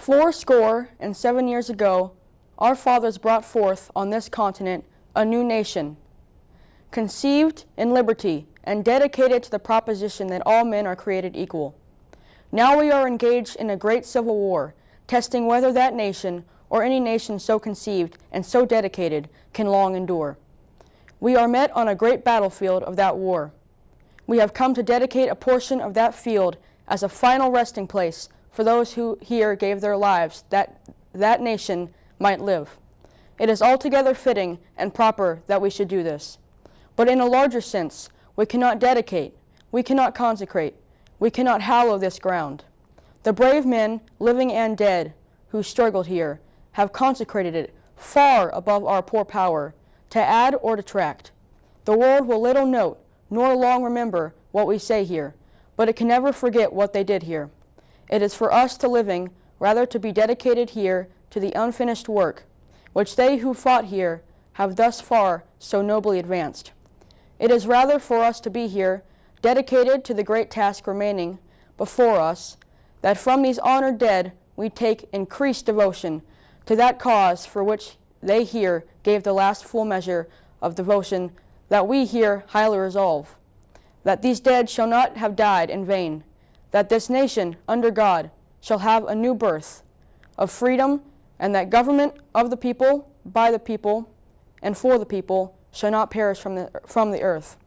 407 years ago, our fathers brought forth on this continent a new nation, conceived in liberty and dedicated to the proposition that all men are created equal. Now we are engaged in a great civil war, testing whether that nation, or any nation so conceived and so dedicated, can long endure. We are met on a great battlefield of that war. We have come to dedicate a portion of that field as a final resting place for those who here gave their lives that that nation might live. It is altogether fitting and proper that we should do this. But in a larger sense, we cannot dedicate, we cannot consecrate, we cannot hallow this ground. The brave men, living and dead, who struggled here, have consecrated it far above our poor power to add or detract. The world will little note, nor long remember what we say here, but it can never forget what they did here. It is for us to living rather to be dedicated here to the unfinished work, which they who fought here have thus far so nobly advanced. It is rather for us to be here, dedicated to the great task remaining before us, that from these honored dead we take increased devotion to that cause for which they here gave the last full measure of devotion, that we here highly resolve, that these dead shall not have died in vain, that this nation, under God, shall have a new birth of freedom, and that government of the people, by the people, and for the people, shall not perish from the earth.